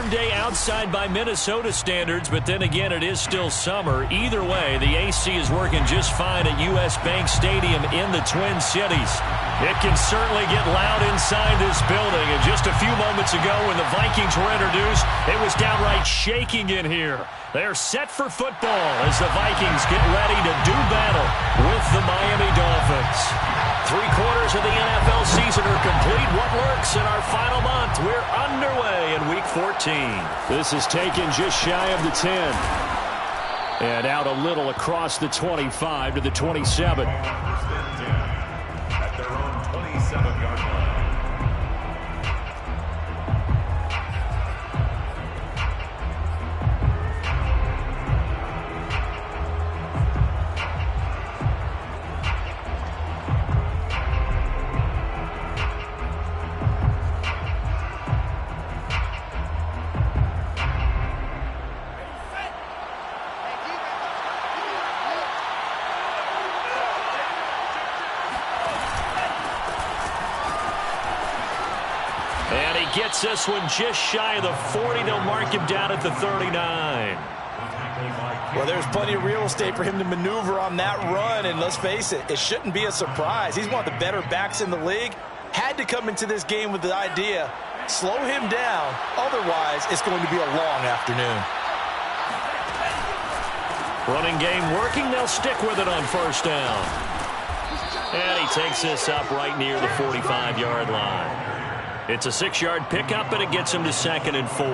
warm day outside by Minnesota standards, but then again, it is still summer. Either way, the AC is working just fine at U.S. Bank Stadium in the Twin Cities. It can certainly get loud inside this building, and just a few moments ago when the Vikings were introduced, it was downright shaking in here. They're set for football as the Vikings get ready to do battle with the Miami Dolphins. 3/4 of the NFL season are complete. What lurks in our final month? We're underway in Week 14. This is taken just shy of the 10. And out a little across the 25 to the 27. At their own 27-yard line. Gets this one just shy of the 40. They'll mark him down at the 39. Well, there's plenty of real estate for him to maneuver on that run, and let's face it, it shouldn't be a surprise. He's one of the better backs in the league. Had to come into this game with the idea, slow him down, otherwise it's going to be a long afternoon. Running game working, they'll stick with it on first down. And he takes this up right near the 45-yard line. It's a 6-yard pickup, and it gets him to 2nd and 4.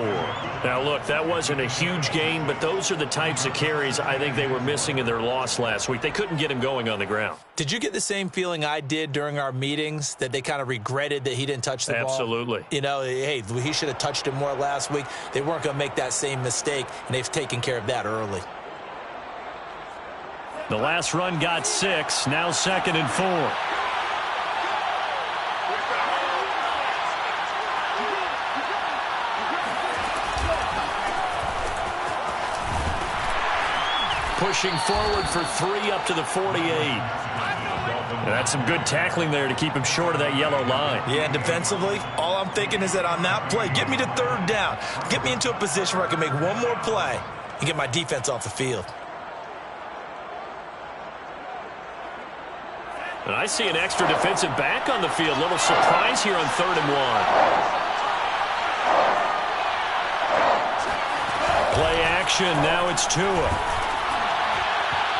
Now, look, that wasn't a huge gain, but those are the types of carries I think they were missing in their loss last week. They couldn't get him going on the ground. Did you get the same feeling I did during our meetings, that they kind of regretted that he didn't touch the ball? Absolutely. You know, hey, he should have touched him more last week. They weren't going to make that same mistake, and they've taken care of that early. The last run got 6, now 2nd and 4. Pushing forward for 3 up to the 48. And that's some good tackling there to keep him short of that yellow line. Yeah, and defensively, all I'm thinking is that on that play, get me to 3rd down. Get me into a position where I can make one more play and get my defense off the field. And I see an extra defensive back on the field. Little surprise here on 3rd and 1. Play action. Now it's Tua.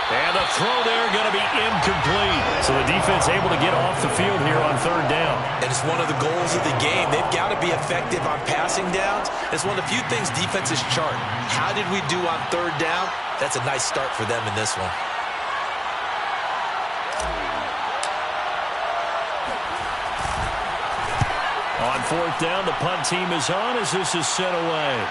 And the throw there going to be incomplete. So the defense able to get off the field here on 3rd down. And it's one of the goals of the game. They've got to be effective on passing downs. It's one of the few things defenses chart. How did we do on 3rd down? That's a nice start for them in this one. On 4th down, the punt team is on as this is sent away.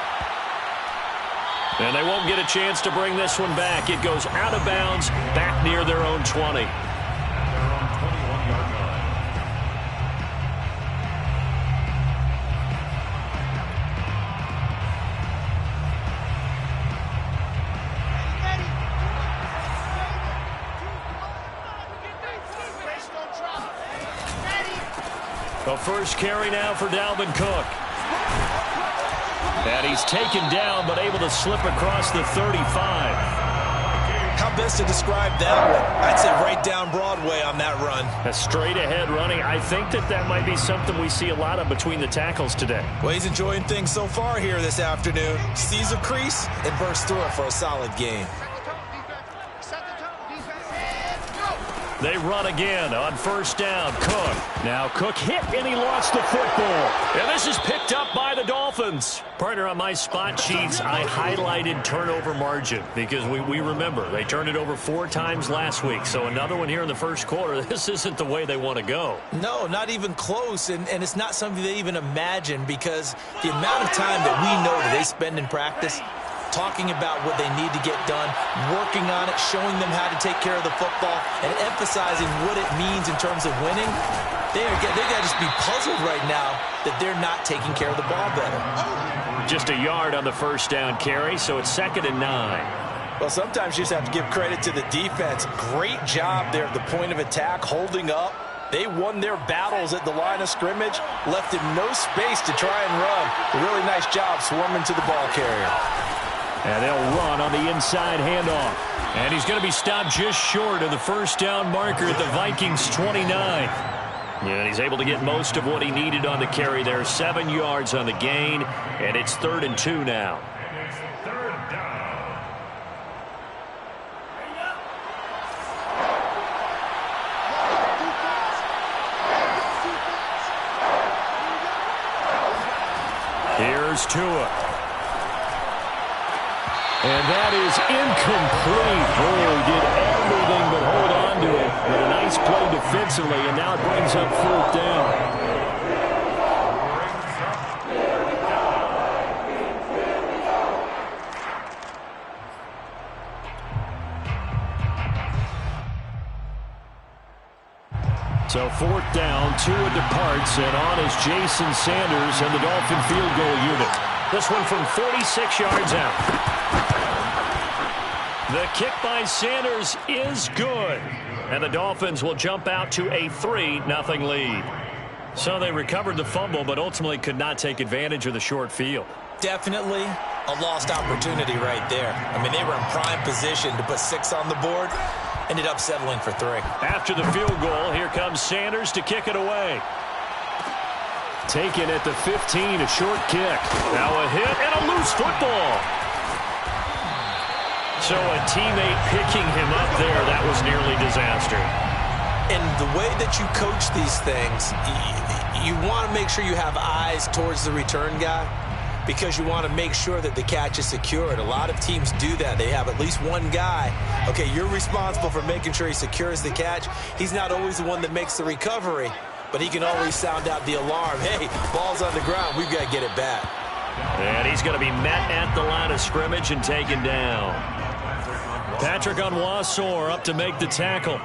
And they won't get a chance to bring this one back. It goes out of bounds back near their own 20. The first carry now for Dalvin Cook. And he's taken down, but able to slip across the 35. How best to describe that one? I'd say right down Broadway on that run. A straight-ahead running. I think that might be something we see a lot of between the tackles today. Well, he's enjoying things so far here this afternoon. Sees a crease and bursts through it for a solid game. They run again on first down. Cook. Now Cook hit and he lost the football. And this is picked up by the Dolphins. Partner, on my spot sheets, I highlighted turnover margin because we remember they turned it over 4 times last week. So another one here in the first quarter. This isn't the way they want to go. No, not even close. And it's not something they even imagine because the amount of time that we know that they spend in practice talking about what they need to get done, working on it, showing them how to take care of the football, and emphasizing what it means in terms of winning. They got to just be puzzled right now that they're not taking care of the ball better. Just a yard on the first down carry, so it's 2nd and 9. Well, sometimes you just have to give credit to the defense. Great job there at the point of attack, holding up, They won their battles at the line of scrimmage, left him no space to try and run. A really nice job swarming to the ball carrier. And they'll run on the inside handoff. And he's going to be stopped just short of the first down marker at the Vikings 29. And he's able to get most of what he needed on the carry there. 7 yards on the gain, and it's 3rd and 2 now. Here's Tua. And that is incomplete. Oh, he did everything but hold on to it. But a nice play defensively, and now it brings up 4th down. So 4th down, Tua departs, and on is Jason Sanders and the Dolphin field goal unit. This one from 46 yards out. The kick by Sanders is good. And the Dolphins will jump out to a 3-0 lead. So they recovered the fumble, but ultimately could not take advantage of the short field. Definitely a lost opportunity right there. I mean, they were in prime position to put 6 on the board. Ended up settling for 3. After the field goal, here comes Sanders to kick it away. Taken at the 15, a short kick. Now a hit and a loose football. So a teammate picking him up there, that was nearly disaster. And the way that you coach these things, you want to make sure you have eyes towards the return guy because you want to make sure that the catch is secured. A lot of teams do that. They have at least one guy. Okay, you're responsible for making sure he secures the catch. He's not always the one that makes the recovery, but he can always sound out the alarm. Hey, ball's on the ground. We've got to get it back. And he's going to be met at the line of scrimmage and taken down. Patrick Onwuasor up to make the tackle.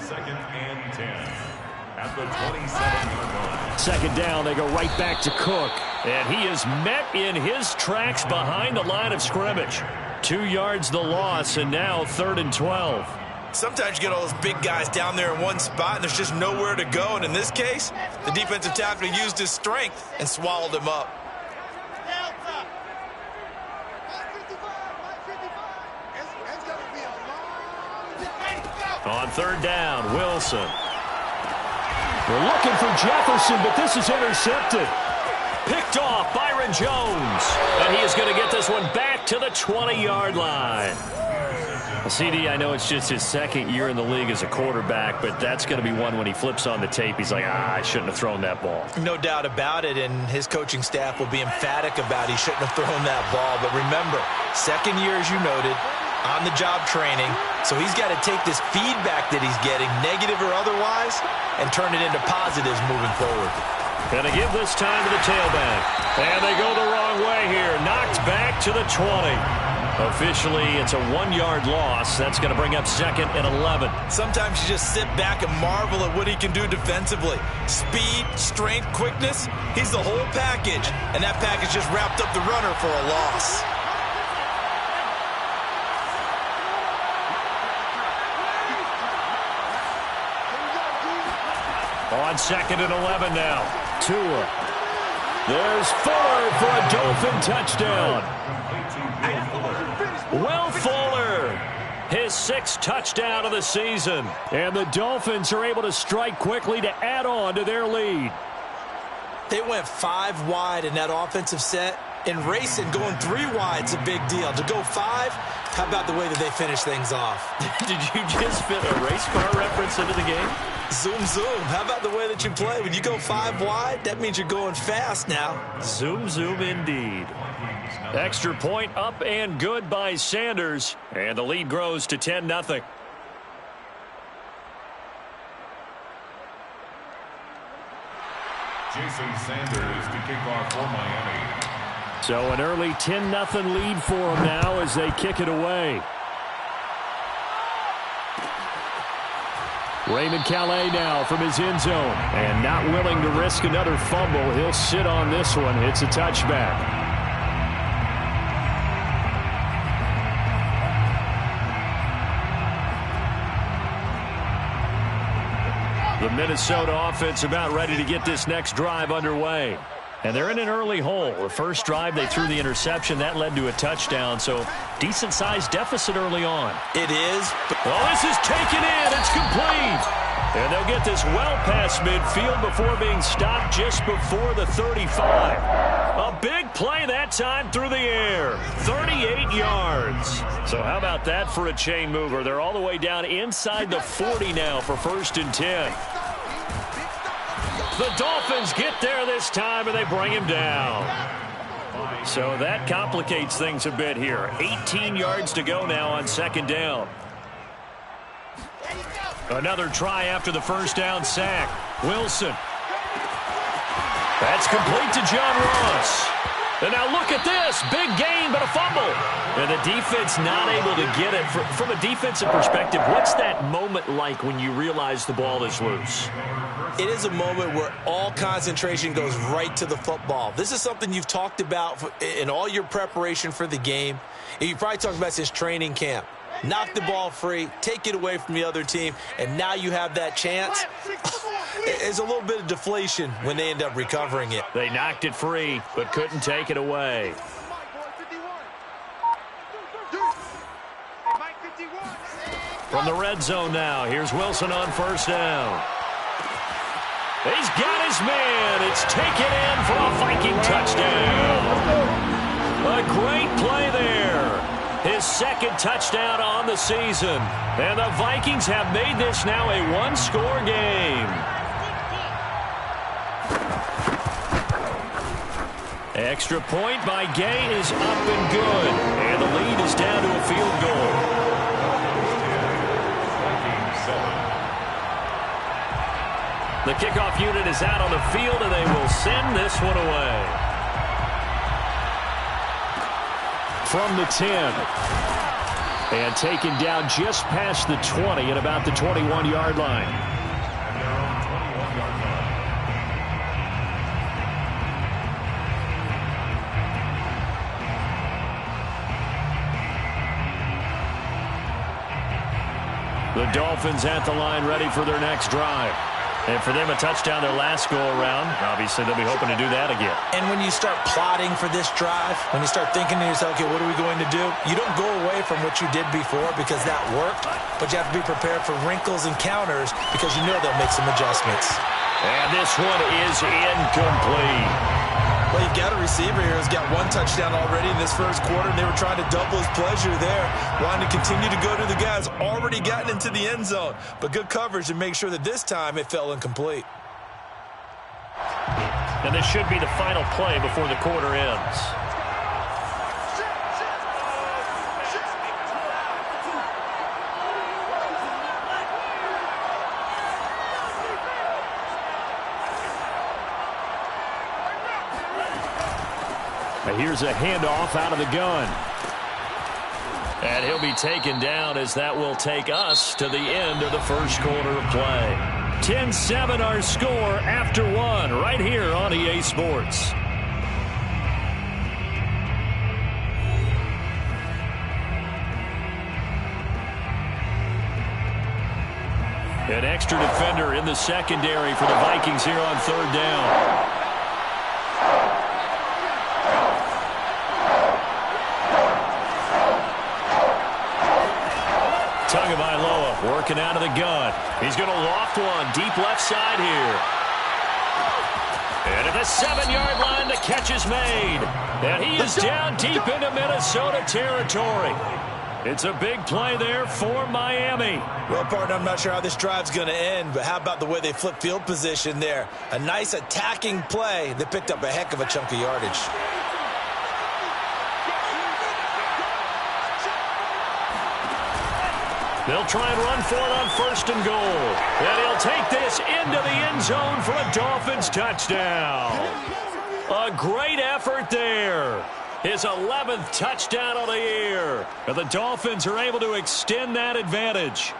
2nd and 10 at the 27-yard line. 2nd down, they go right back to Cook. And he is met in his tracks behind the line of scrimmage. 2 yards the loss, and now 3rd and 12. Sometimes you get all those big guys down there in one spot, and there's just nowhere to go. And in this case, the defensive tackle used his strength and swallowed him up. On 3rd down, Wilson. They're looking for Jefferson, but this is intercepted. Picked off Byron Jones. And he is going to get this one back to the 20-yard line. CD, I know it's just his 2nd year in the league as a quarterback, but that's going to be one when he flips on the tape. He's like, I shouldn't have thrown that ball. No doubt about it, and his coaching staff will be emphatic about he shouldn't have thrown that ball. But remember, 2nd year, as you noted, on-the-job training. So he's got to take this feedback that he's getting, negative or otherwise, and turn it into positives moving forward. Going to give this time to the tailback. And they go the wrong way here. Knocked back to the 20. Officially, it's a 1-yard loss. That's going to bring up 2nd and 11. Sometimes you just sit back and marvel at what he can do defensively. Speed, strength, quickness, he's the whole package. And that package just wrapped up the runner for a loss. On 2nd and 11 now. Tua. There's Fuller for a Dolphin touchdown. Will Fuller, his 6th touchdown of the season. And the Dolphins are able to strike quickly to add on to their lead. They went 5 wide in that offensive set. And racing, going 3 wide's a big deal. To go 5, how about the way that they finish things off? Did you just fit a race car reference into the game? Zoom, zoom. How about the way that you play? When you go 5 wide, that means you're going fast now. Zoom, zoom indeed. Extra point up and good by Sanders. And the lead grows to 10-0. Jason Sanders to kick off for Miami. So an early 10-0 lead for them now as they kick it away. Raymond Calais now from his end zone. And not willing to risk another fumble. He'll sit on this one. It's a touchback. The Minnesota offense about ready to get this next drive underway. And they're in an early hole. The first drive, they threw the interception. That led to a touchdown, so decent-sized deficit early on. It is. Oh, this is taken in. It's complete. And they'll get this well past midfield before being stopped just before the 35. A big play that time through the air. 38 yards. So how about that for a chain mover? They're all the way down inside the 40 now for 1st and 10. The Dolphins get there this time, and they bring him down. So that complicates things a bit here. 18 yards to go now on 2nd down. Another try after the first down sack. Wilson. That's complete to John Ross. And now look at this. Big gain, but a fumble. And the defense not able to get it. From a defensive perspective, what's that moment like when you realize the ball is loose? It is a moment where all concentration goes right to the football. This is something you've talked about in all your preparation for the game. And you probably talked about since training camp. Knock the ball free, take it away from the other team, and now you have that chance. There's a little bit of deflation when they end up recovering it. They knocked it free, but couldn't take it away. From the red zone now, here's Wilson on 1st down. He's got his man. It's taken in for a Viking touchdown. A great play there. His 2nd touchdown on the season. And the Vikings have made this now a one-score game. Extra point by Gay is up and good. And the lead is down to a field goal. The kickoff unit is out on the field, and they will send this one away. From the 10. And taken down just past the 20 at about the 21-yard line. The Dolphins at the line ready for their next drive. And for them, a touchdown their last go-around. Obviously, they'll be hoping to do that again. And when you start plotting for this drive, when you start thinking to yourself, okay, what are we going to do? You don't go away from what you did before because that worked, but you have to be prepared for wrinkles and counters because you know they'll make some adjustments. And this one is incomplete. Well, you've got a receiver here who's got 1 touchdown already in this first quarter, and they were trying to double his pleasure there, wanting to continue to go to the guys already gotten into the end zone. But good coverage to make sure that this time it fell incomplete. And this should be the final play before the quarter ends. Here's a handoff out of the gun. And he'll be taken down as that will take us to the end of the first quarter of play. 10-7 our score after 1 right here on EA Sports. An extra defender in the secondary for the Vikings here on 3rd down. Tagovailoa working out of the gun. He's going to loft one deep left side here. And at the 7-yard line, the catch is made. And he is down deep into Minnesota territory. It's a big play there for Miami. Well, partner, I'm not sure how this drive's going to end, but how about the way they flip field position there? A nice attacking play that picked up a heck of a chunk of yardage. They'll try and run for it on 1st and goal. And he'll take this into the end zone for a Dolphins touchdown. A great effort there. His 11th touchdown of the year. And the Dolphins are able to extend that advantage.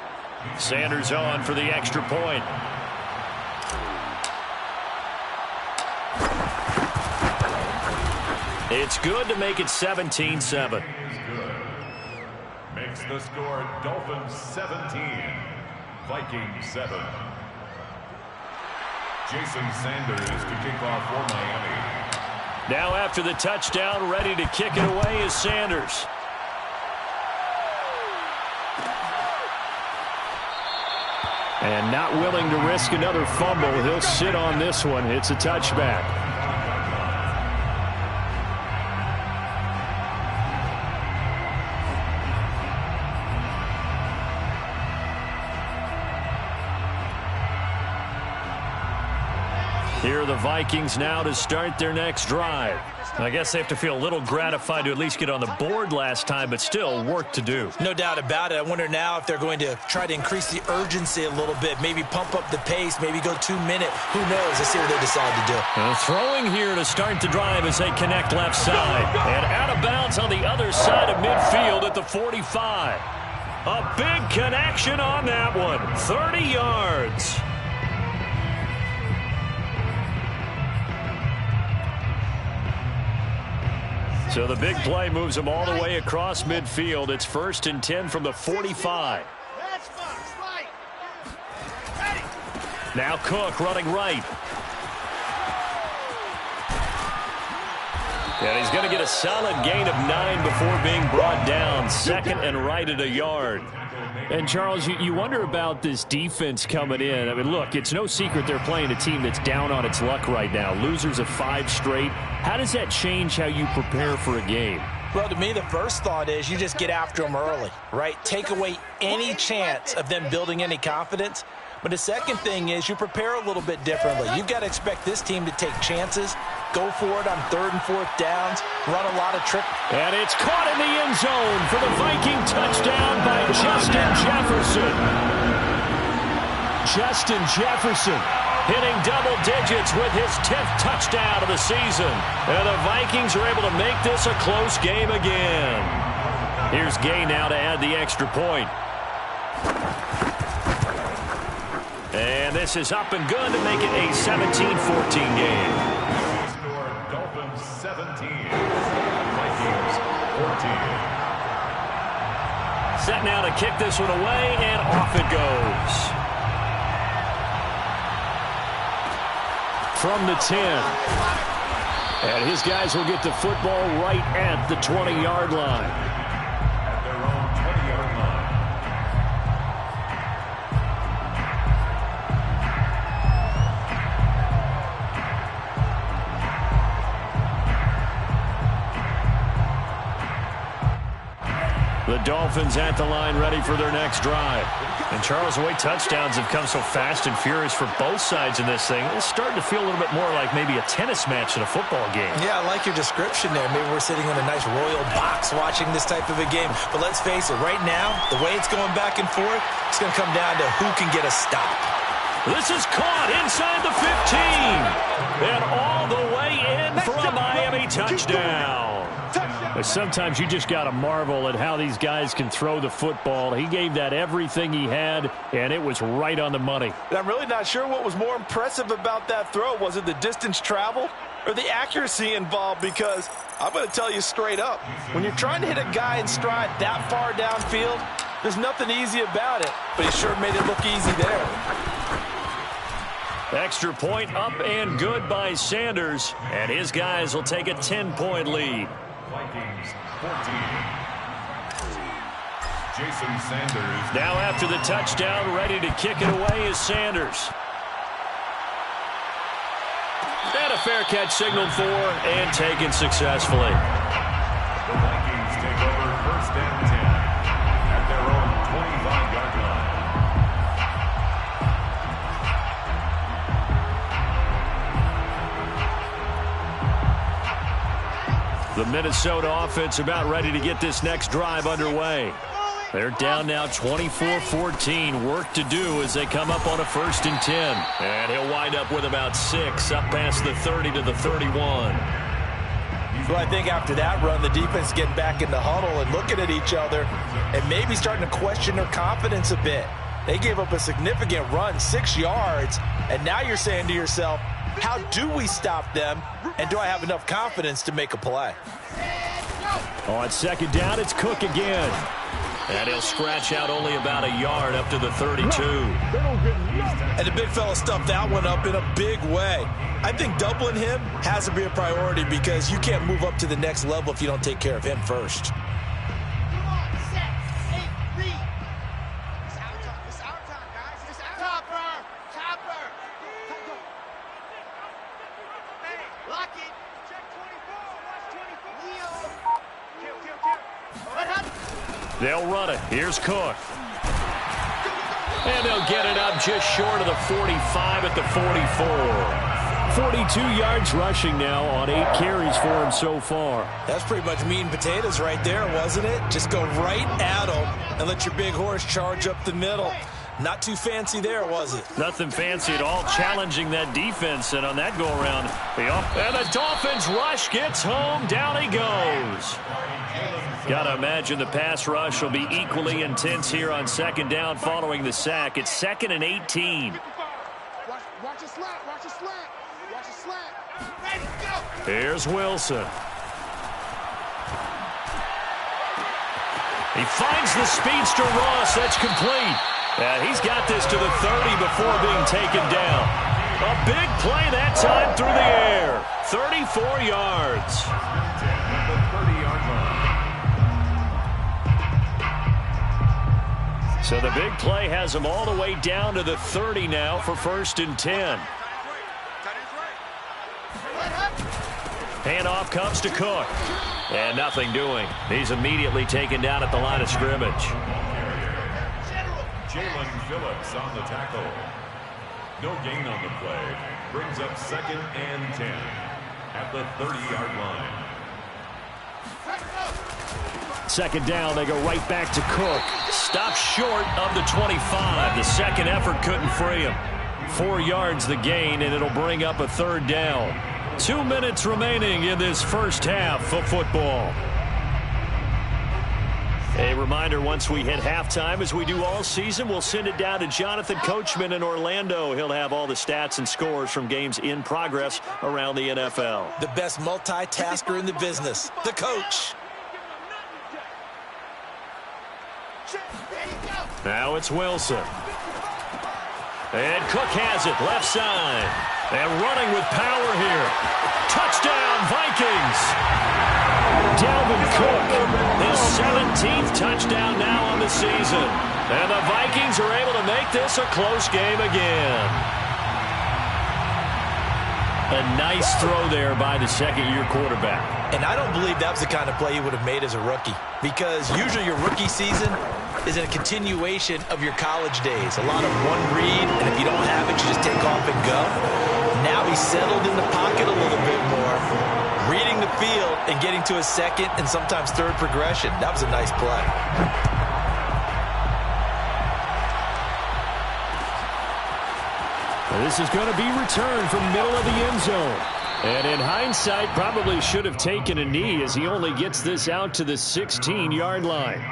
Sanders on for the extra point. It's good to make it 17-7. Makes the score Dolphins 17, Vikings 7. Jason Sanders to kick off for Miami. Now after the touchdown, ready to kick it away is Sanders. And not willing to risk another fumble. He'll sit on this one. It's a touchback. Here are the Vikings now to start their next drive. I guess they have to feel a little gratified to at least get on the board last time, but still work to do. No doubt about it. I wonder now if they're going to try to increase the urgency a little bit, maybe pump up the pace, maybe go 2 minute. Who knows? Let's see what they decide to do. Throwing here to start the drive as they connect left side. And out of bounds on the other side of midfield at the 45. A big connection on that one. 30 yards. So the big play moves them all the way across midfield. It's 1st and 10 from the 45. Now Cook running right. And he's going to get a solid gain of 9 before being brought down. 2nd and right at a yard. And, Charles, you wonder about this defense coming in. I mean, look, it's no secret they're playing a team that's down on its luck right now. Losers of 5 straight. How does that change how you prepare for a game? Well, to me, the first thought is you just get after them early, right? Take away any chance of them building any confidence. But the second thing is you prepare a little bit differently. You've got to expect this team to take chances, go for it on 3rd and 4th downs, run a lot of tricks. And it's caught in the end zone for the Viking touchdown by Justin Jefferson. Justin Jefferson hitting double digits with his 10th touchdown of the season. And the Vikings are able to make this a close game again. Here's Gay now to add the extra point. And this is up and good to make it a 17-14 game. Score Dolphins 17, Vikings 14. Set now to kick this one away, and off it goes. From the 10. And his guys will get the football right at the 20-yard line. At their own 20-yard line. The Dolphins at the line ready for their next drive. And Charles, the way touchdowns have come so fast and furious for both sides in this thing, it's starting to feel a little bit more like maybe a tennis match in a football game. Yeah, I like your description there. Maybe we're sitting in a nice royal box watching this type of a game. But let's face it, right now, the way it's going back and forth, it's going to come down to who can get a stop. This is caught inside the 15. And all the way in for a Miami touchdown. Sometimes you just got to marvel at how these guys can throw the football. He gave that everything he had, and it was right on the money. And I'm really not sure what was more impressive about that throw. Was it the distance traveled or the accuracy involved? Because I'm going to tell you straight up, when you're trying to hit a guy in stride that far downfield, there's nothing easy about it. But he sure made it look easy there. Extra point up and good by Sanders, and his guys will take a 10-point lead. Vikings 14. Jason Sanders. Now after the touchdown, ready to kick it away is Sanders. And a fair catch signaled for and taken successfully. The Vikings take over 1st and 10 at their own 25-yard line. The Minnesota offense about ready to get this next drive underway. They're down now 24-14. Work to do as they come up on a 1st and 10. And he'll wind up with about 6 up past the 30 to the 31. Well, I think after that run, the defense getting back in the huddle and looking at each other and maybe starting to question their confidence a bit. They gave up a significant run, 6 yards, and now you're saying to yourself, how do we stop them, and do I have enough confidence to make a play? On 2nd down, it's Cook again. And he'll scratch out only about a yard up to the 32. And the big fella stuffed that one up in a big way. I think doubling him has to be a priority because you can't move up to the next level if you don't take care of him first. They'll run it. Here's Cook. And they'll get it up just short of the 45 at the 44. 42 yards rushing now on 8 carries for him so far. That's pretty much meat and potatoes right there, wasn't it? Just go right at him and let your big horse charge up the middle. Not too fancy there, was it? Nothing fancy at all, challenging that defense. And on that go-around, and the Dolphins rush gets home. Down he goes. Got to imagine the pass rush will be equally intense here on second down following the sack. It's 2nd and 18. Watch a slant. Watch a slant. Watch a slant. Ready, go. Here's Wilson. He finds the speedster Ross. That's complete. He's got this to the 30 before being taken down. A big play that time through the air. 34 yards. So the big play has him all the way down to the 30 now for 1st and 10. Handoff comes to Cook. And nothing doing. He's immediately taken down at the line of scrimmage. Jalen Phillips on the tackle. No gain on the play. Brings up 2nd and 10 at the 30-yard line. Second down, they go right back to Cook. Stops short of the 25. The second effort couldn't free him. 4 yards the gain, and it'll bring up a 3rd down. 2 minutes remaining in this first half of football. A reminder, once we hit halftime, as we do all season, we'll send it down to Jonathan Coachman in Orlando. He'll have all the stats and scores from games in progress around the NFL. The best multitasker in the business, the coach. Now it's Wilson. And Cook has it, left side. And running with power here. Touchdown, Vikings. Dalvin Cook, his 17th touchdown now on the season. And the Vikings are able to make this a close game again. A nice throw there by the second-year quarterback. And I don't believe that was the kind of play he would have made as a rookie. Because usually your rookie season is a continuation of your college days. A lot of one read, and if you don't have it, you just take off and go. Now he's settled in the pocket a little bit more, reading the field and getting to a second and sometimes third progression. That was a nice play. This is going to be returned from middle of the end zone. And in hindsight, probably should have taken a knee as he only gets this out to the 16-yard line.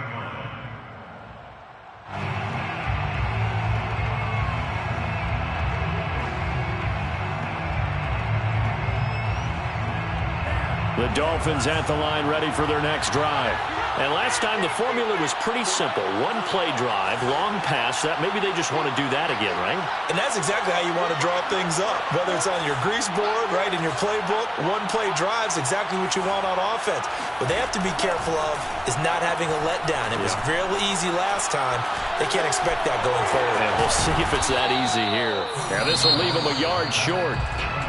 The Dolphins at the line ready for their next drive. And last time the formula was pretty simple. One play drive, long pass. That maybe they just want to do that again, right? And that's exactly how you want to draw things up. Whether it's on your grease board, right, in your playbook, one play drive's exactly what you want on offense. What they have to be careful of is not having a letdown. It was fairly easy last time. They can't expect that going forward. And we'll see if it's that easy here. Now this will leave them a yard short.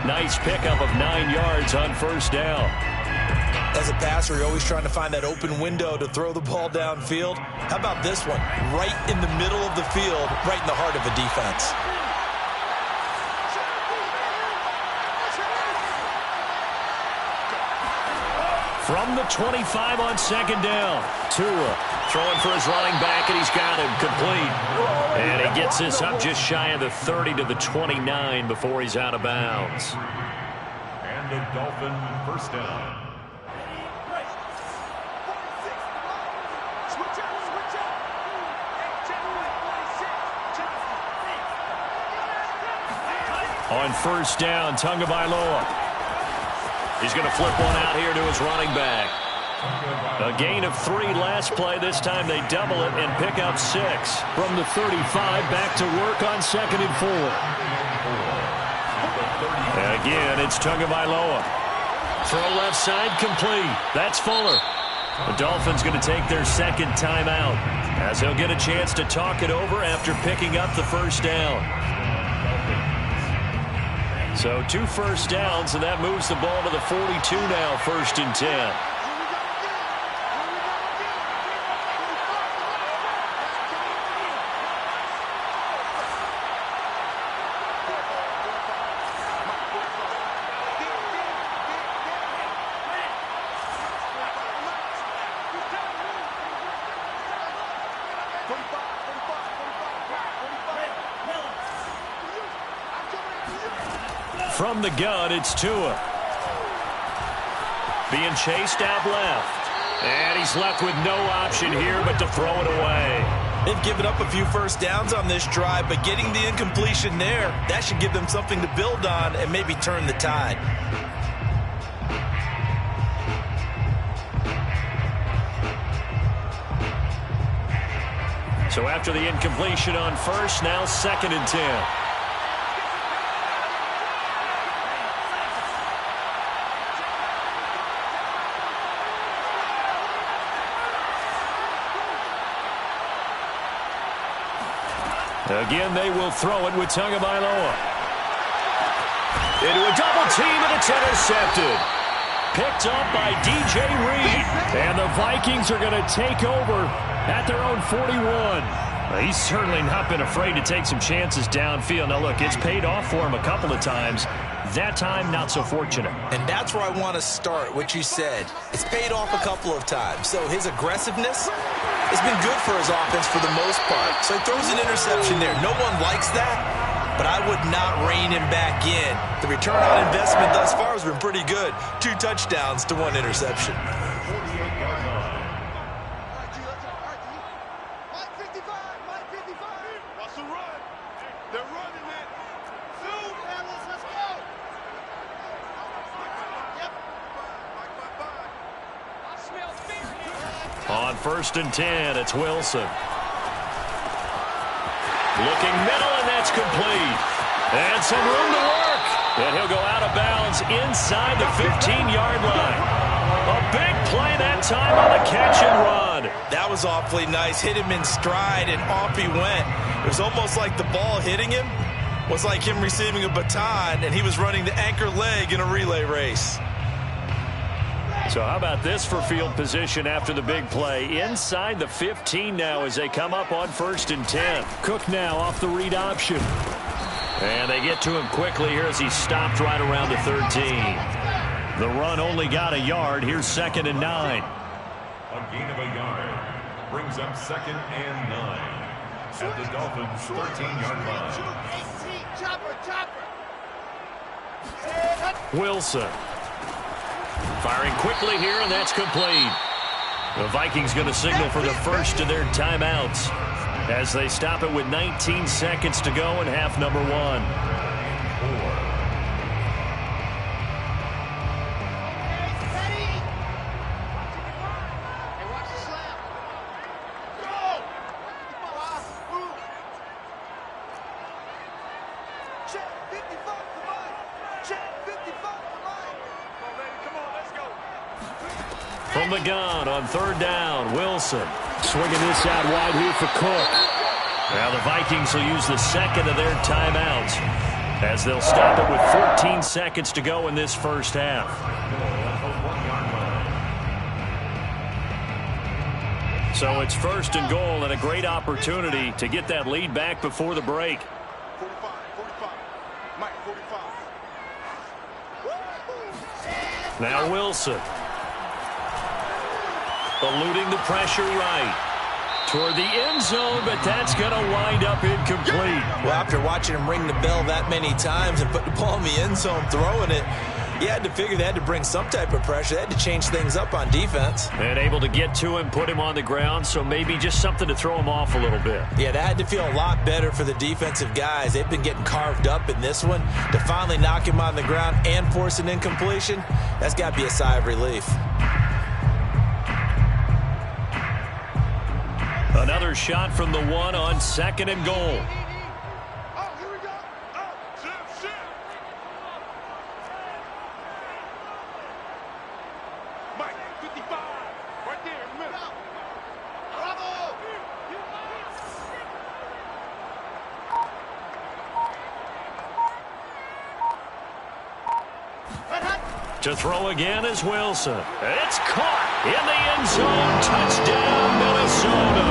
Nice pickup of 9 yards on first down. As a passer, you're always trying to find that open window to throw the ball downfield. How about this one? Right in the middle of the field, right in the heart of a defense. From the 25 on second down, Tua throwing for his running back, and he's got him complete. And he gets this up just shy of the 30 to the 29 before he's out of bounds. And a Dolphin first down. On first down, Tagovailoa. He's going to flip one out here to his running back. A gain of 3 last play. This time they double it and pick up 6. From the 35, back to work on 2nd and 4. Again, it's Tagovailoa. Throw left side, complete. That's Fuller. The Dolphins going to take their second timeout, as they'll get a chance to talk it over after picking up the first down. So 2 first downs, and that moves the ball to the 42 now, 1st and 10. From the gun, it's Tua. Being chased out left. And he's left with no option here but to throw it away. They've given up a few first downs on this drive, but getting the incompletion there, that should give them something to build on and maybe turn the tide. So after the incompletion on first, now 2nd and 10. Again, they will throw it with Tagovailoa. Into a double team, and it's intercepted. Picked up by DJ Reed. And the Vikings are going to take over at their own 41. He's certainly not been afraid to take some chances downfield. Now, look, it's paid off for him a couple of times. That time, not so fortunate. And that's where I want to start, what you said. It's paid off a couple of times. So his aggressiveness has been good for his offense for the most part. So he throws an interception there. No one likes that, but I would not rein him back in. The return on investment thus far has been pretty good. 2 touchdowns to 1 interception. On 1st and 10, it's Wilson. Looking middle, and that's complete. And some room to work. And he'll go out of bounds inside the 15-yard line. A big play that time on the catch and run. That was awfully nice. Hit him in stride, and off he went. It was almost like the ball hitting him was like him receiving a baton, and he was running the anchor leg in a relay race. So how about this for field position after the big play? Inside the 15 now as they come up on 1st and 10. Cook now off the read option. And they get to him quickly here as he stopped right around the 13. The run only got a yard. Here's 2nd and 9. A gain of a yard brings up 2nd and 9 at the Dolphins' 13-yard line. Wilson. Firing quickly here, and that's complete. The Vikings going to signal for the first of their timeouts as they stop it with 19 seconds to go in half number 1. From the gun on 3rd down, Wilson. Swinging this out wide here for Cook. Now the Vikings will use the second of their timeouts as they'll stop it with 14 seconds to go in this first half. So it's 1st and goal and a great opportunity to get that lead back before the break. 45. Mike, 45. Now Wilson. Eluding the pressure right. Toward the end zone, but that's going to wind up incomplete. Well, after watching him ring the bell that many times and put the ball in the end zone, throwing it, you had to figure they had to bring some type of pressure. They had to change things up on defense. And able to get to him, put him on the ground, so maybe just something to throw him off a little bit. Yeah, that had to feel a lot better for the defensive guys. They've been getting carved up in this one. To finally knock him on the ground and force an incompletion, that's got to be a sigh of relief. Another shot from the one on 2nd and goal. Oh, here we go. Oh, shit. Mike, 55. Right there in the middle. Bravo. To throw again is Wilson. It's caught in the end zone. Touchdown, Minnesota.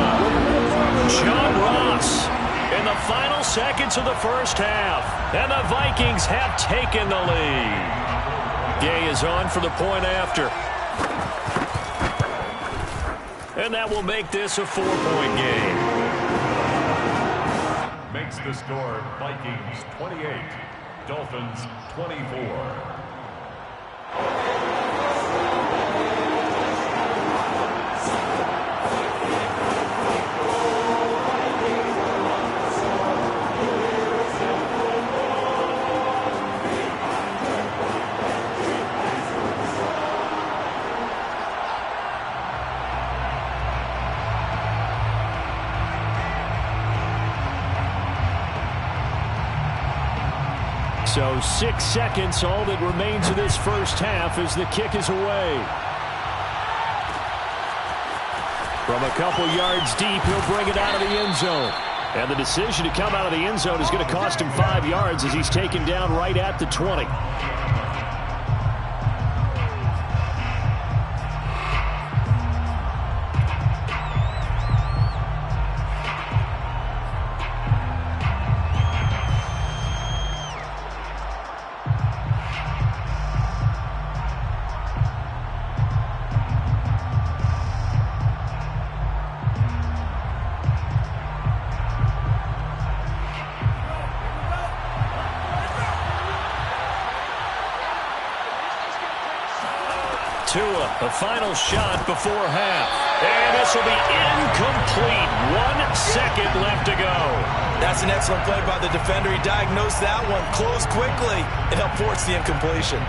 John Ross in the final seconds of the first half. And the Vikings have taken the lead. Gay is on for the point after. And that will make this a 4-point game. Makes the score Vikings 28, Dolphins 24. So 6 seconds, all that remains of this first half as the kick is away. From a couple yards deep, he'll bring it out of the end zone. And the decision to come out of the end zone is going to cost him 5 yards as he's taken down right at the 20. The final shot before half. And this will be incomplete. 1 second left to go. That's an excellent play by the defender. He diagnosed that one, closed quickly, and helped force the incompletion.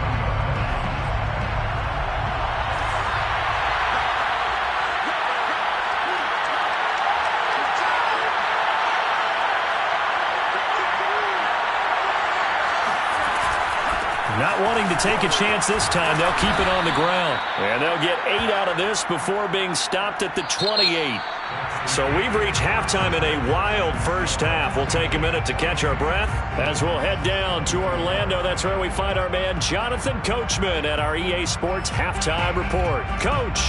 Not wanting to take a chance this time, they'll keep it on the ground. And they'll get 8 out of this before being stopped at the 28. So we've reached halftime in a wild first half. We'll take a minute to catch our breath as we'll head down to Orlando. That's where we find our man Jonathan Coachman at our EA Sports Halftime Report. Coach.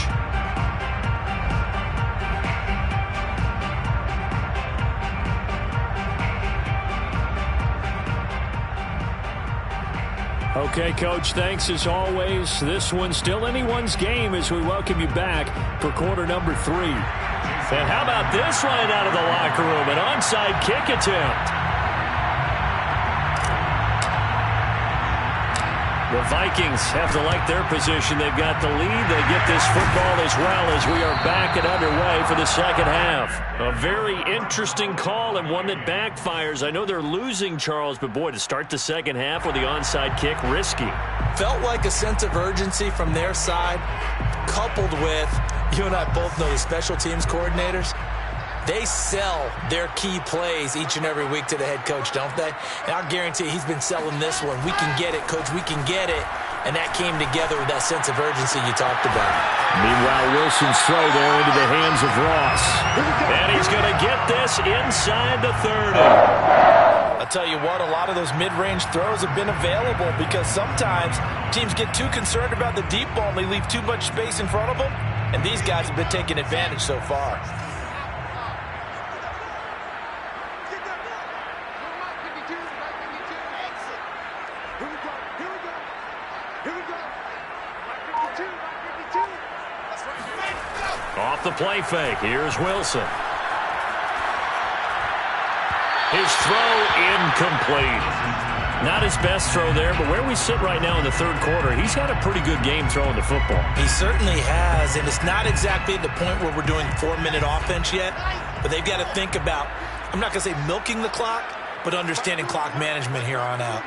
Okay, Coach, thanks as always. This one's still anyone's game as we welcome you back for quarter number 3. And how about this right out of the locker room? An onside kick attempt. The Vikings have to like their position. They've got the lead. They get this football as well as we are back and underway for the second half. A very interesting call and one that backfires. I know they're losing, Charles, but boy, to start the second half with the onside kick, risky. Felt like a sense of urgency from their side, coupled with, you and I both know the special teams coordinators. They sell their key plays each and every week to the head coach, don't they? And I guarantee he's been selling this one. We can get it, Coach. We can get it. And that came together with that sense of urgency you talked about. Meanwhile, Wilson's throw there into the hands of Ross. And he's going to get this inside the 30. I'll tell you what, a lot of those mid-range throws have been available because sometimes teams get too concerned about the deep ball and they leave too much space in front of them. And these guys have been taking advantage so far. Off the play fake, here's Wilson. His throw incomplete. Not his best throw there, but where we sit right now in the third quarter, he's had a pretty good game throwing the football. He certainly has, and it's not exactly at the point where we're doing 4-minute offense yet, but they've got to think about, I'm not going to say milking the clock, but understanding clock management here on out.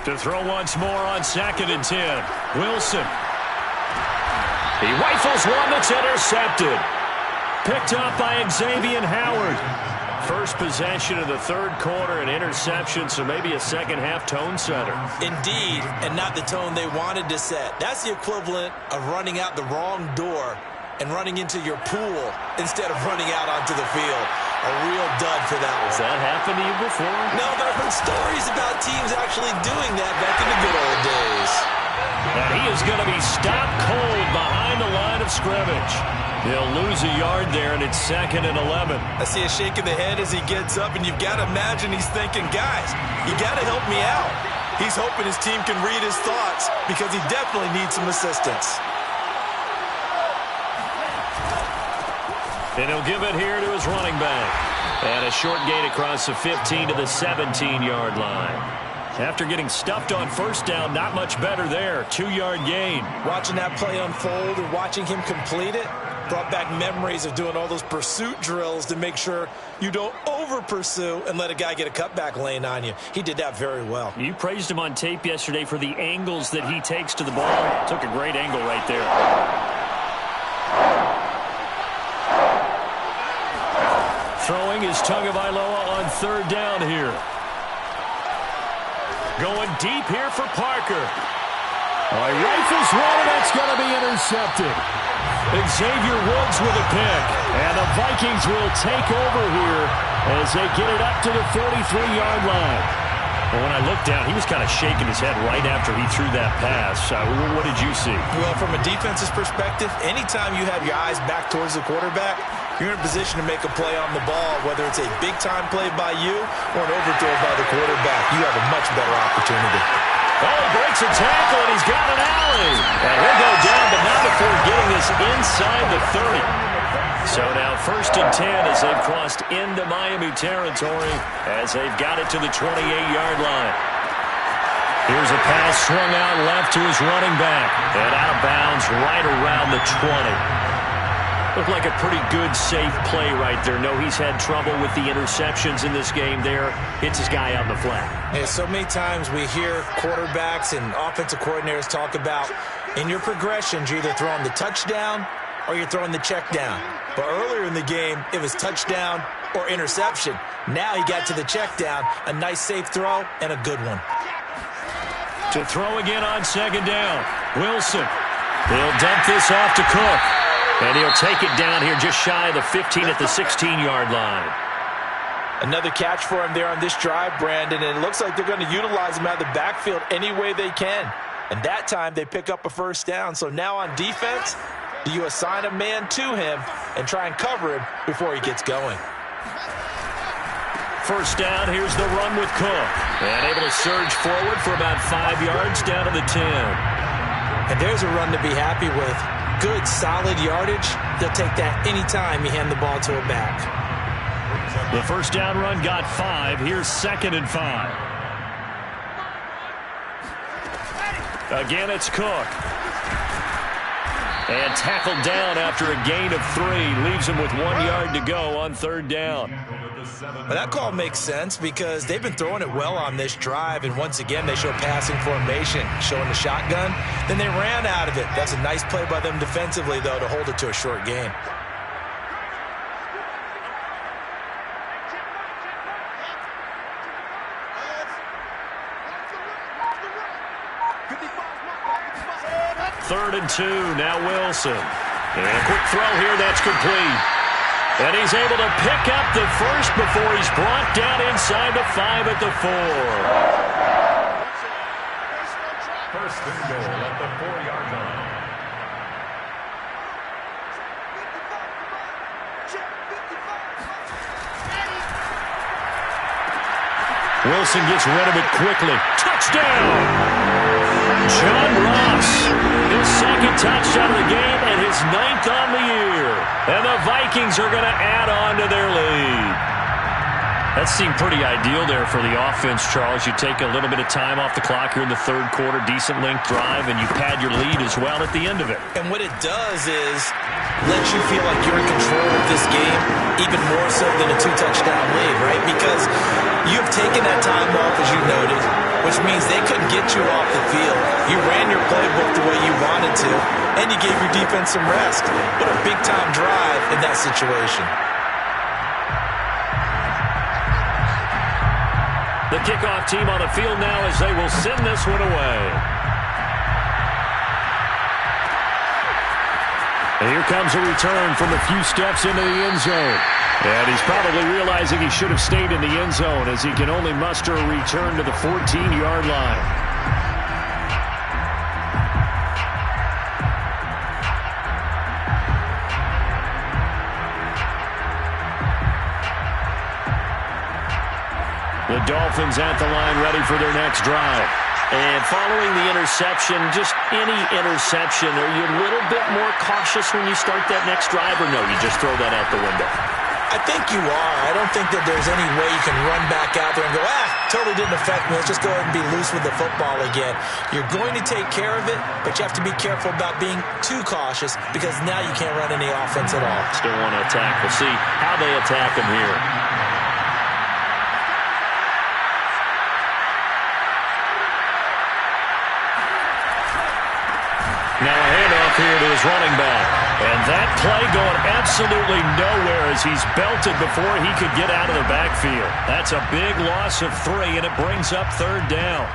To throw once more on 2nd and 10. Wilson. He rifles one that's intercepted. Picked up by Xavier Howard. First possession of the 3rd quarter, an interception, so maybe a second-half tone setter. Indeed, and not the tone they wanted to set. That's the equivalent of running out the wrong door and running into your pool instead of running out onto the field. A real dud for that one. Has that happened to you before? No, but I've heard stories about teams actually doing that back in the good old days. And he is going to be stopped cold behind the line of scrimmage. He'll lose a yard there, and it's 2nd and 11. I see a shake of the head as he gets up, and you've got to imagine he's thinking, guys, you got to help me out. He's hoping his team can read his thoughts because he definitely needs some assistance. And he'll give it here to his running back. And a short gain across the 15 to the 17-yard line. After getting stuffed on 1st down, not much better there. 2-yard gain. Watching that play unfold and watching him complete it brought back memories of doing all those pursuit drills to make sure you don't over-pursue and let a guy get a cutback lane on you. He did that very well. You praised him on tape yesterday for the angles that he takes to the ball. Took a great angle right there. Throwing is Tagovailoa on 3rd down here. Going deep here for Parker. He rifles one, and that's going to be intercepted. Xavier Woods with a pick. And the Vikings will take over here as they get it up to the 43-yard line. Well, when I looked down, he was kind of shaking his head right after he threw that pass. What did you see? Well, from a defense's perspective, anytime you have your eyes back towards the quarterback, you're in a position to make a play on the ball, whether it's a big-time play by you or an overthrow by the quarterback. You have a much better opportunity. Oh, breaks a tackle, and he's got an alley. And he'll go down, but not before getting this inside the 30. So now 1st and 10 as they've crossed into Miami territory as they've got it to the 28-yard line. Here's a pass swung out left to his running back. And out of bounds right around the 20. Looked like a pretty good, safe play right there. No, he's had trouble with the interceptions in this game there. Hits his guy on the flat. Yeah, so many times we hear quarterbacks and offensive coordinators talk about in your progressions, you're either throwing the touchdown or you're throwing the check down. But earlier in the game, it was touchdown or interception. Now he got to the check down, a nice safe throw and a good one. To throw again on 2nd down. Wilson. He'll dump this off to Cook. And he'll take it down here just shy of the 15 at the 16-yard line. Another catch for him there on this drive, Brandon, and it looks like they're going to utilize him out of the backfield any way they can. And that time they pick up a 1st down. So now on defense, do you assign a man to him and try and cover him before he gets going? 1st down, here's the run with Cook. And able to surge forward for about 5 yards down to the 10. And there's a run to be happy with. Good, solid yardage. They'll take that anytime you hand the ball to a back. The 1st down run got 5. Here's 2nd and 5. Again, it's Cook. And tackled down after a gain of 3. Leaves him with 1 yard to go on 3rd down. Well, that call makes sense because they've been throwing it well on this drive, and once again they show passing formation, showing the shotgun. Then they ran out of it. That's a nice play by them defensively, though, to hold it to a short gain. Third and 2, now Wilson. And a quick throw here, that's complete. And he's able to pick up the first before he's brought down inside the 5 at the 4. 1st and goal at the 4-yard line. Wilson gets rid of it quickly. Touchdown! John Ross, his 2nd touchdown of the game and his 9th on the year. And the Vikings are going to add on to their lead. That seemed pretty ideal there for the offense, Charles. You take a little bit of time off the clock here in the 3rd quarter, decent length drive, and you pad your lead as well at the end of it. And what it does is lets you feel like you're in control of this game, even more so than a 2-touchdown lead, right? Because you've taken that time off, as you noted. which means they couldn't get you off the field. You ran your playbook the way you wanted to, and you gave your defense some rest. What a big-time drive in that situation. The kickoff team on the field now as they will send this one away. And here comes a return from a few steps into the end zone. And he's probably realizing he should have stayed in the end zone as he can only muster a return to the 14-yard line. The Dolphins at the line ready for their next drive. And following the interception, just any interception, are you a little bit more cautious when you start that next drive, or no, you just throw that out the window? I think you are. I don't think that there's any way you can run back out there and go, totally didn't affect me. Let's just go ahead and be loose with the football again. You're going to take care of it, but you have to be careful about being too cautious because now you can't run any offense at all. Still want to attack. We'll see how they attack him here. Now a handoff here to his running back. And that play going absolutely nowhere as he's belted before he could get out of the backfield. That's a big loss of 3, and it brings up 3rd down.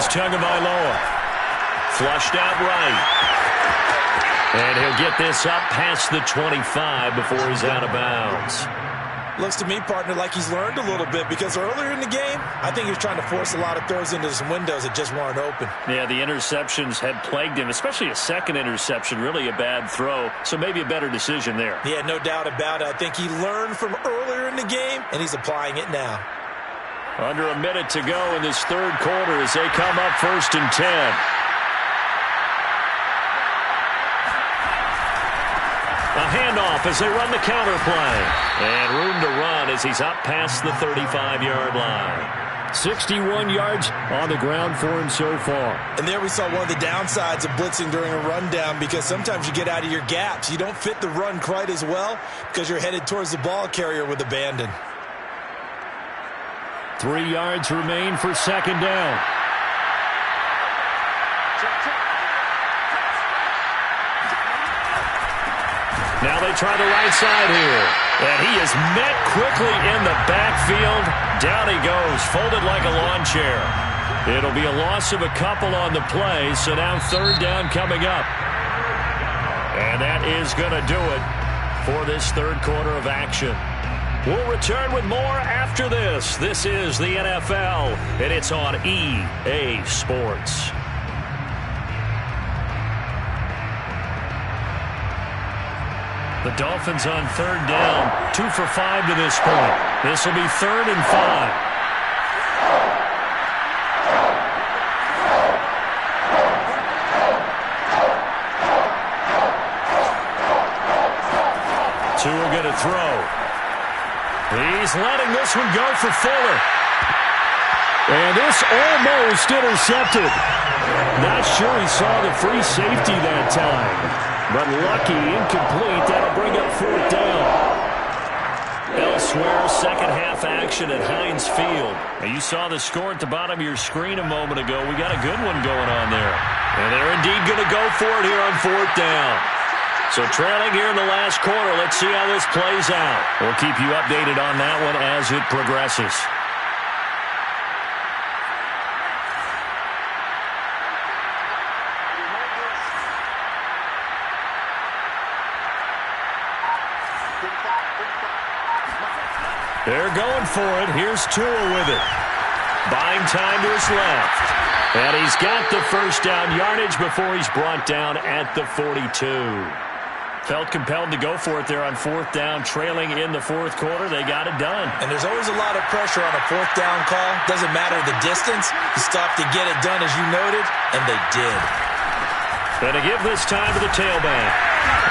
Tagovailoa. Flushed out right. And he'll get this up past the 25 before he's out of bounds. Looks to me, partner, like he's learned a little bit because earlier in the game, I think he was trying to force a lot of throws into some windows that just weren't open. Yeah, the interceptions had plagued him, especially a second interception, really a bad throw. So maybe a better decision there. Yeah, no doubt about it. I think he learned from earlier in the game, and he's applying it now. Under a minute to go in this 3rd quarter as they come up 1st and 10. A handoff as they run the counter play. And room to run as he's up past the 35-yard line. 61 yards on the ground for him so far. And there we saw one of the downsides of blitzing during a rundown because sometimes you get out of your gaps. You don't fit the run quite as well because you're headed towards the ball carrier with abandon. 3 yards remain for 2nd down. Now they try the right side here. And he is met quickly in the backfield. Down he goes, folded like a lawn chair. It'll be a loss of a couple on the play, so now 3rd down coming up. And that is going to do it for this 3rd quarter of action. We'll return with more after this. This is the NFL, and it's on EA Sports. The Dolphins on 3rd down, 2 for 5 to this point. This will be 3rd and 5. Two are going to throw. He's letting this one go for Fuller. And this almost intercepted. Not sure he saw the free safety that time. But lucky, incomplete. That'll bring up 4th down. Elsewhere, second half action at Heinz Field. Now, you saw the score at the bottom of your screen a moment ago. We got a good one going on there. And they're indeed going to go for it here on 4th down. So trailing here in the last quarter, let's see how this plays out. We'll keep you updated on that one as it progresses. They're going for it. Here's Tua with it. Buying time to his left. And he's got the 1st down yardage before he's brought down at the 42. Felt compelled to go for it there on 4th down, trailing in the 4th quarter. They got it done. And there's always a lot of pressure on a 4th down call. Doesn't matter the distance. You stop to get it done, as you noted, and they did. Going to give this time to the tailback.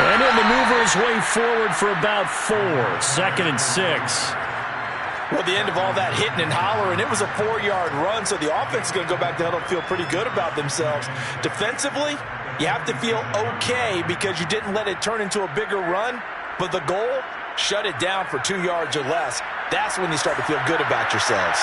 And he'll maneuver his way forward for about 4. 2nd and 6. Well, the end of all that hitting and hollering, it was a 4-yard run, so the offense is going to go back to huddle and feel pretty good about themselves. Defensively, you have to feel okay because you didn't let it turn into a bigger run, but the goal, shut it down for 2 yards or less. That's when you start to feel good about yourselves.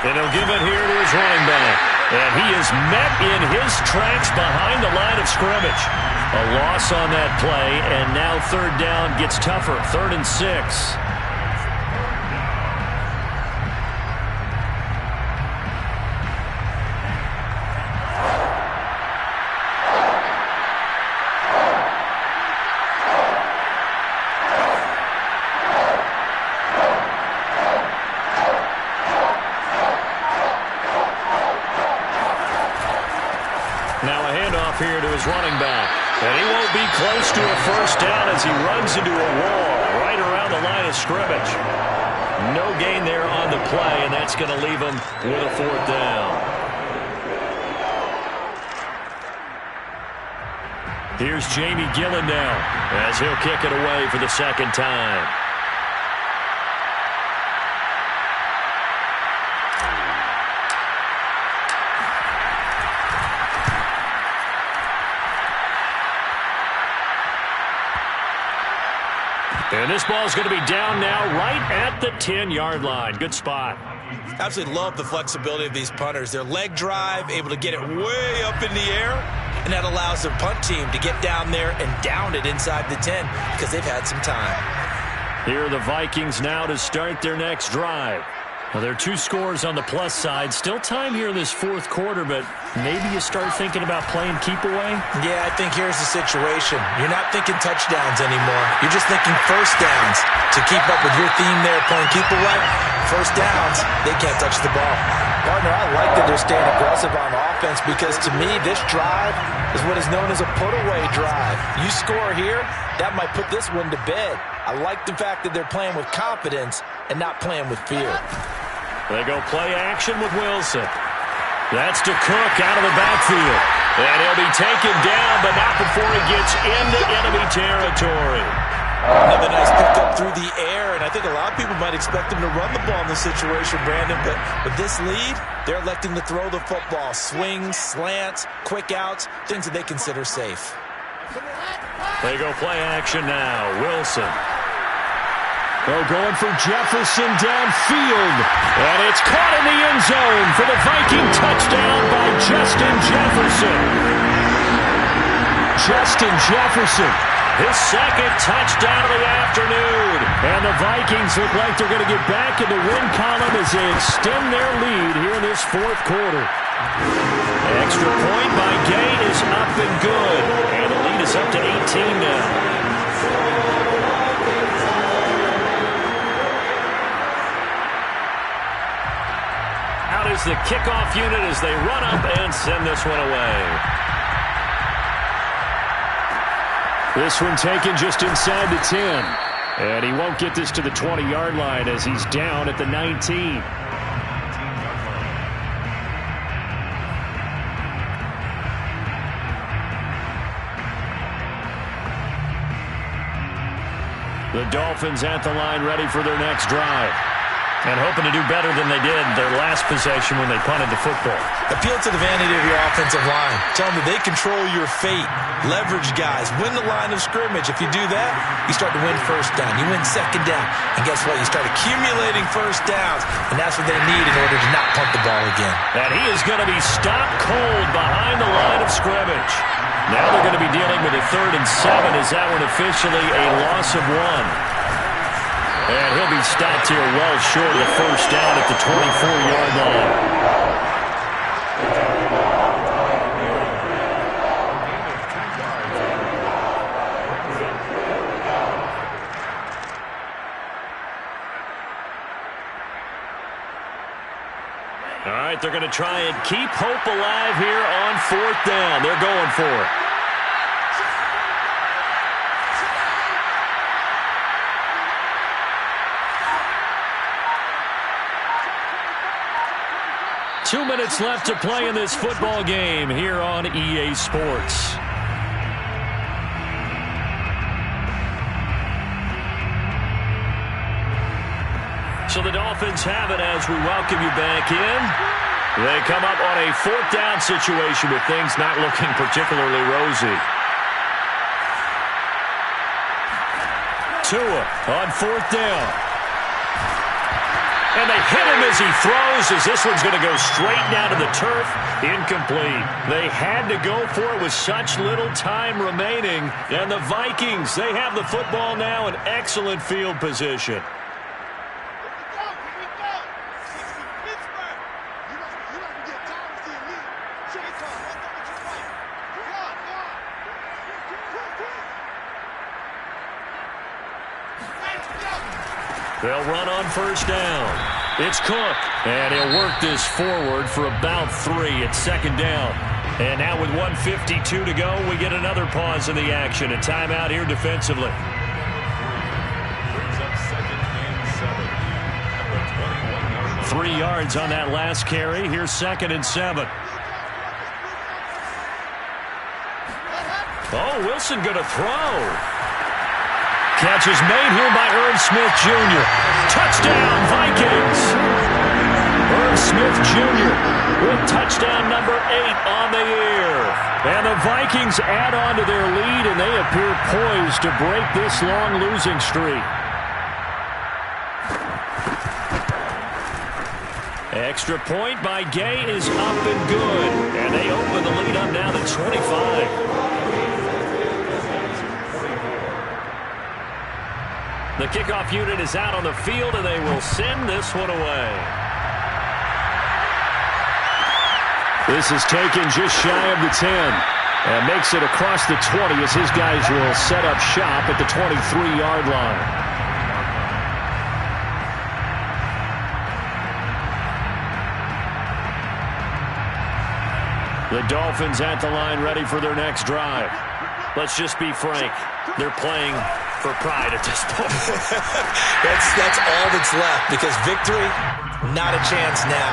And he'll give it here to his running back. And he is met in his tracks behind the line of scrimmage. A loss on that play, and now third down gets tougher. 3rd and 6. Here to his running back. And he won't be close to a first down as he runs into a wall right around the line of scrimmage. No gain there on the play, and that's going to leave him with a 4th down. Here's Jamie Gillen now as he'll kick it away for the 2nd time. And this ball's going to be down now right at the 10-yard line. Good spot. Absolutely love the flexibility of these punters. Their leg drive, able to get it way up in the air, and that allows their punt team to get down there and down it inside the 10 because they've had some time. Here are the Vikings now to start their next drive. Well, there are 2 scores on the plus side. Still time here in this 4th quarter, but maybe you start thinking about playing keep away? Yeah, I think here's the situation. You're not thinking touchdowns anymore. You're just thinking first downs. To keep up with your theme there, playing keep away, first downs, they can't touch the ball. Partner, I like that they're staying aggressive on offense because to me, this drive is what is known as a put-away drive. You score here, that might put this one to bed. I like the fact that they're playing with confidence and not playing with fear. They go play action with Wilson. That's to Cook out of the backfield. And he'll be taken down, but not before he gets into enemy territory. Another nice pickup through the air, and I think a lot of people might expect him to run the ball in this situation, Brandon, but with this lead, they're electing to throw the football. Swings, slants, quick outs, things that they consider safe. They go play action now. Wilson. Oh, going for Jefferson downfield. And it's caught in the end zone for the Viking touchdown by Justin Jefferson. Justin Jefferson, his 2nd touchdown of the afternoon. And the Vikings look like they're going to get back in the win column as they extend their lead here in this 4th quarter. Extra point by Gay is up and good. And the lead is up to 18 now. Out is the kickoff unit as they run up and send this one away. This one taken just inside the 10. And he won't get this to the 20-yard line as he's down at the 19. The Dolphins at the line ready for their next drive. And hoping to do better than they did their last possession when they punted the football. Appeal to the vanity of your offensive line. Tell them that they control your fate. Leverage guys. Win the line of scrimmage. If you do that, you start to win first down. You win 2nd down. And guess what? You start accumulating first downs. And that's what they need in order to not punt the ball again. And he is going to be stopped cold behind the line of scrimmage. Now they're going to be dealing with a 3rd and 7 as that one officially a loss of 1. And he'll be stopped here well short of the first down at the 24-yard line. All right, they're going to try and keep hope alive here on 4th down. They're going for it. Two minutes left to play in this football game here on EA Sports. So the Dolphins have it as we welcome you back in. They come up on a 4th down situation with things not looking particularly rosy. Tua on 4th down. And they hit him as he throws, as this one's going to go straight down to the turf. Incomplete. They had to go for it with such little time remaining. And the Vikings, they have the football now in excellent field position. They'll run on 1st down. It's Cook, and he'll work this forward for about 3 at 2nd down. And now with 1:52 to go, we get another pause in the action. A timeout here defensively. Brings up 2nd and 7 at the 21-yard line. 3 yards on that last carry. Here's 2nd and 7. Oh, Wilson going to throw. Catch is made here by Irv Smith Jr. Touchdown, Vikings! Irv Smith Jr. with touchdown number 8 on the year. And the Vikings add on to their lead, and they appear poised to break this long losing streak. Extra point by Gay is up and good. And they open the lead up now to 25. The kickoff unit is out on the field, and they will send this one away. This is taken just shy of the 10 and makes it across the 20 as his guys will set up shop at the 23-yard line. The Dolphins at the line ready for their next drive. Let's just be frank. They're playing for pride at this point. that's all that's left, because victory, not a chance now.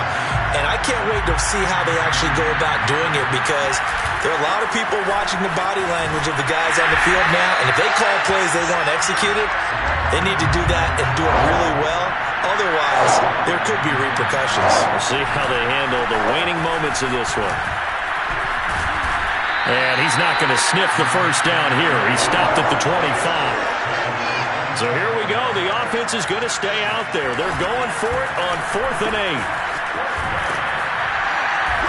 And I can't wait to see how they actually go about doing it, because there are a lot of people watching the body language of the guys on the field now, and if they call plays they want executed, they need to do that and do it really well. Otherwise, there could be repercussions. We'll see how they handle the waning moments of this one. And he's not going to sniff the 1st down here. He stopped at the 25. So here we go. The offense is going to stay out there. They're going for it on 4th and 8.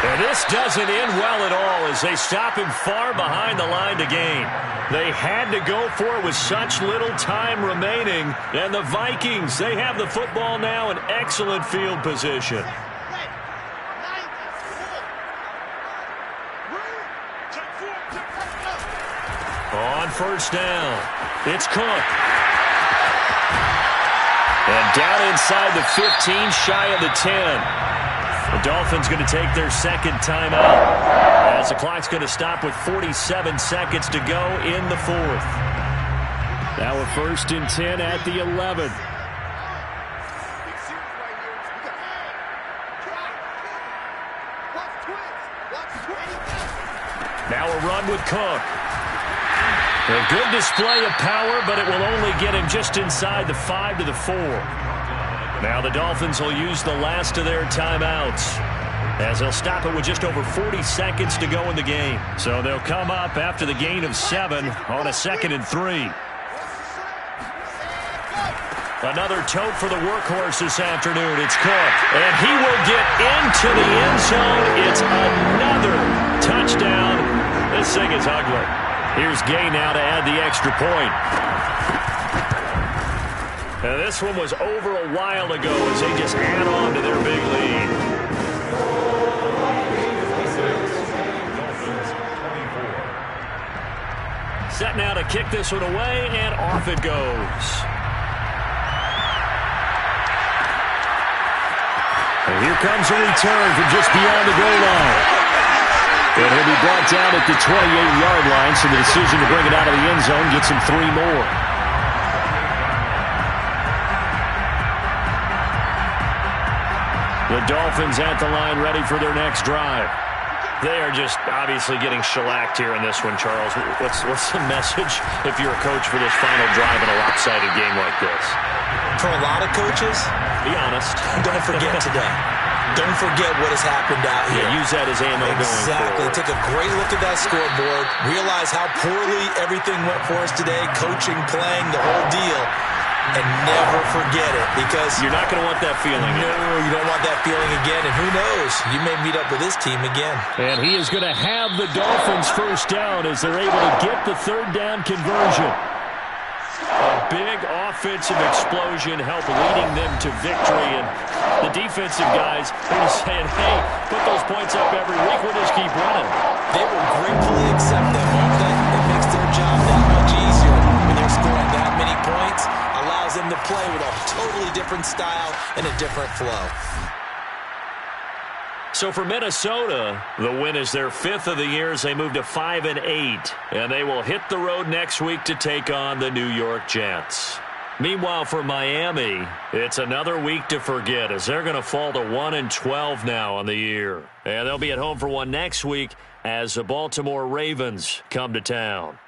And this doesn't end well at all as they stop him far behind the line to gain. They had to go for it with such little time remaining. And the Vikings, they have the football now in excellent field position. On 1st down, it's Cook. And down inside the 15, shy of the 10. The Dolphins going to take their 2nd timeout as the clock's going to stop with 47 seconds to go in the 4th. Now a 1st and 10 at the 11. Now a run with Cook. A good display of power, but it will only get him just inside the 5 to the 4. Now the Dolphins will use the last of their timeouts, as they'll stop it with just over 40 seconds to go in the game. So they'll come up after the gain of 7 on a 2nd and 3. Another tote for the workhorse this afternoon. It's Cook, and he will get into the end zone. It's another touchdown. This thing is ugly. Here's Gay now to add the extra point. Now this one was over a while ago as they just add on to their big lead. Set now to kick this one away, and off it goes. And here comes a return from just beyond the goal line. And he'll be brought down at the 28-yard line, so the decision to bring it out of the end zone gets him 3 more. The Dolphins at the line ready for their next drive. They are just obviously getting shellacked here in this one, Charles. What's the message if you're a coach for this final drive in a lopsided game like this? For a lot of coaches, be honest. Don't forget today. Don't forget what has happened out here. Yeah, use that as ammo going forward. Exactly. Take a great look at that scoreboard. Realize how poorly everything went for us today. Coaching, playing, the whole deal. And never forget it, because you're not going to want that feeling. No, you don't want that feeling again. And who knows? You may meet up with this team again. And he is going to have the Dolphins first down as they're able to get the third down conversion. A big offensive explosion helped leading them to victory. And the defensive guys are saying, hey, put those points up every week. We'll just keep running. They will gratefully accept them, won't they? It makes their job that much easier when they're scoring that many points. Allows them to play with a totally different style and a different flow. So for Minnesota, the win is their 5th of the year as they move to 5-8. And they will hit the road next week to take on the New York Jets. Meanwhile, for Miami, it's another week to forget as they're going to fall to 1-12 now on the year. And they'll be at home for one next week as the Baltimore Ravens come to town.